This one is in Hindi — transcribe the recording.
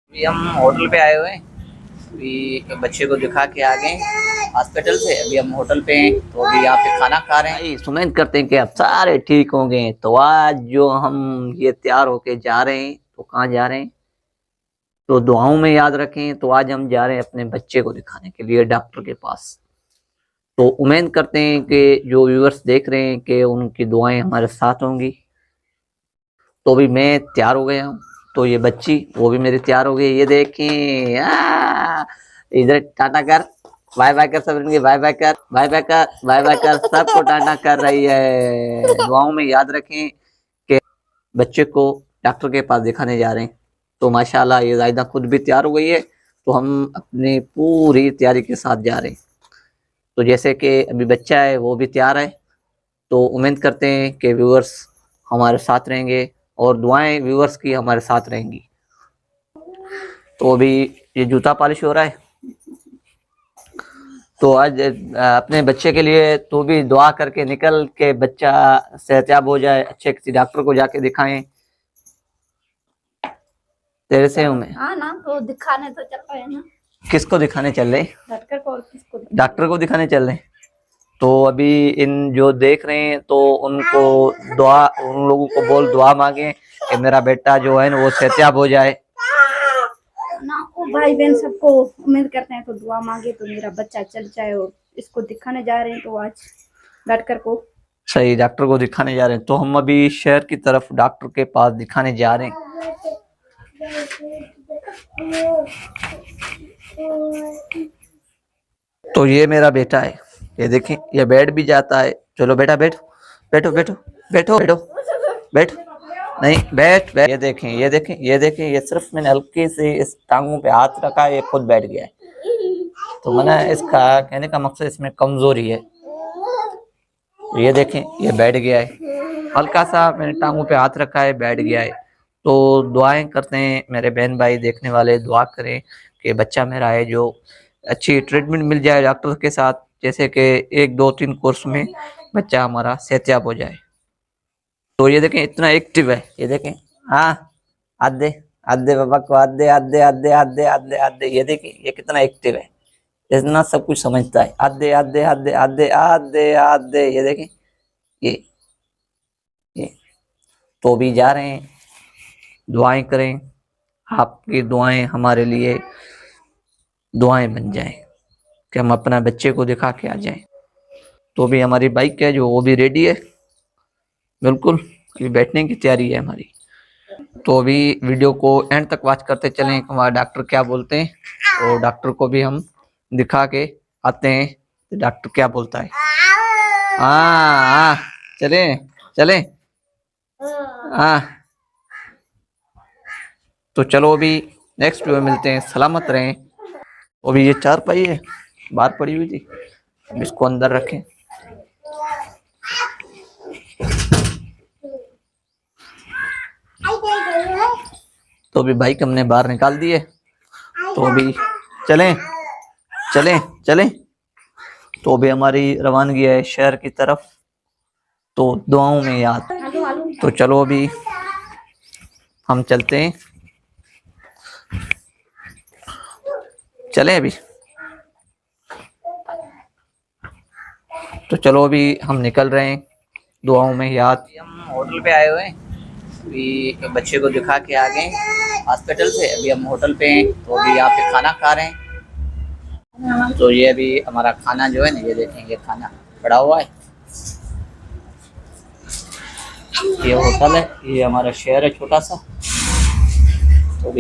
अभी हम होटल पे आए हुए हैं। अभी बच्चे को दिखा के आ गए हॉस्पिटल से। अभी हम होटल पे हैं तो अभी यहाँ पे खाना खा रहे हैं। उम्मीद करते हैं कि आप सारे ठीक होंगे। तो आज जो हम ये तैयार होके जा रहे हैं, तो कहाँ जा रहे हैं तो दुआओं में याद रखें। तो आज हम जा रहे हैं अपने बच्चे को दिखाने के लिए डॉक्टर के पास। तो उम्मीद करते हैं कि जो व्यूअर्स देख रहे हैं कि उनकी दुआएं हमारे साथ होंगी। तो अभी मैं तैयार हो गया हूँ, तो ये बच्ची वो भी मेरी तैयार हो गई। ये देखें, इधर टाटा कर, बाय बाय कर, सब बाय बाय कर, बाय बाय कर, बाय बाय कर, सबको टाटा कर रही है। दुआओं में याद रखें कि बच्चे को डॉक्टर के पास दिखाने जा रहे हैं। तो माशाल्लाह ये जायदा खुद भी तैयार हो गई है, तो हम अपनी पूरी तैयारी के साथ जा रहे हैं। तो जैसे कि अभी बच्चा है वो भी तैयार है, तो उम्मीद करते हैं कि व्यूअर्स हमारे साथ रहेंगे और दुआएं व्यूअर्स की हमारे साथ रहेंगी। तो अभी ये जूता पॉलिश हो रहा है, तो आज अपने बच्चे के लिए तो भी दुआ करके निकल के बच्चा सेहतयाब हो जाए, अच्छे किसी डॉक्टर को जाके दिखाएं। तेरे से हूँ मैं। हाँ ना, तो दिखाने तो चल रहे हैं ना। किसको दिखाने चल रहे? डॉक्टर को। और किसको? डॉक्टर को दिखाने चल रहे। तो अभी इन जो देख रहे हैं तो उनको दुआ, उन लोगों को बोल दुआ मांगे कि मेरा बेटा जो है ना वो सेहतयाब हो जाए ना। वो भाई बहन सबको उम्मीद करते हैं तो दुआ मांगे तो मेरा बच्चा चल जाए। और इसको दिखाने जा रहे हैं तो आज डॉक्टर को। सही, डॉक्टर को दिखाने जा रहे हैं। तो हम अभी शहर की तरफ डॉक्टर के पास दिखाने जा रहे हैं। तो ये मेरा बेटा है, ये देखें, ये बैठ भी जाता है। चलो बेटा बैठो, बैठो बैठो बैठो बैठो बैठ, नहीं बैठ बैठ। ये देखें, ये देखें, ये देखें, ये सिर्फ मैंने हल्के से इस टांगों पे हाथ रखा है, ये खुद बैठ गया है। तो मैंने इसका कहने का मकसद इसमें कमजोरी है। ये देखें, ये बैठ गया है, हल्का सा मैंने टांगों पे हाथ रखा है, बैठ गया है। तो दुआएं करते हैं मेरे बहन भाई देखने वाले, दुआ करें कि बच्चा मेरा है जो अच्छी ट्रीटमेंट मिल जाए डॉक्टर के साथ, जैसे कि 1 2 3 कोर्स में बच्चा हमारा सेहतयाब हो जाए। तो ये देखें इतना एक्टिव है, ये देखें। हाँ, आधे आधे बाबा को, आधे आधे आधे आधे आधे आधे। ये देखें ये कितना एक्टिव है, इतना सब कुछ समझता है। आधे आधे आधे आधे आधे आधे, ये देखें ये। तो भी जा रहे हैं, दुआएं करें, आपकी दुआएं हमारे लिए दुआएं बन जाएं कि हम अपना बच्चे को दिखा के आ जाएं। तो भी हमारी बाइक है जो वो भी रेडी है, बिल्कुल अभी बैठने की तैयारी है हमारी। तो अभी वीडियो को एंड तक वॉच करते चलें, हमारा डॉक्टर क्या बोलते हैं और डॉक्टर को भी हम दिखा के आते हैं तो डॉक्टर क्या बोलता है। हाँ, चले चले, हाँ। तो चलो अभी नेक्स्ट वीडियो में मिलते हैं, सलामत रहें। अभी ये चारपाई है बाहर पड़ी हुई थी, अब इसको अंदर रखें। तो अभी बाइक हमने बाहर निकाल दी है, तो अभी चलें चलें चलें। तो अभी हमारी रवानगी है शहर की तरफ, तो दुआओं में याद। तो चलो अभी हम चलते हैं, चलें अभी। तो चलो अभी हम निकल रहे हैं, दुआओं में याद। हम होटल पे आए हुए हैं, अभी बच्चे को दिखा के आ गए हॉस्पिटल से। अभी हम होटल पे हैं, तो अभी यहाँ पे खाना खा रहे हैं। तो ये अभी हमारा खाना जो है ना, ये देखेंगे खाना पड़ा हुआ है। ये होटल है, ये हमारा शहर है छोटा सा। तो अभी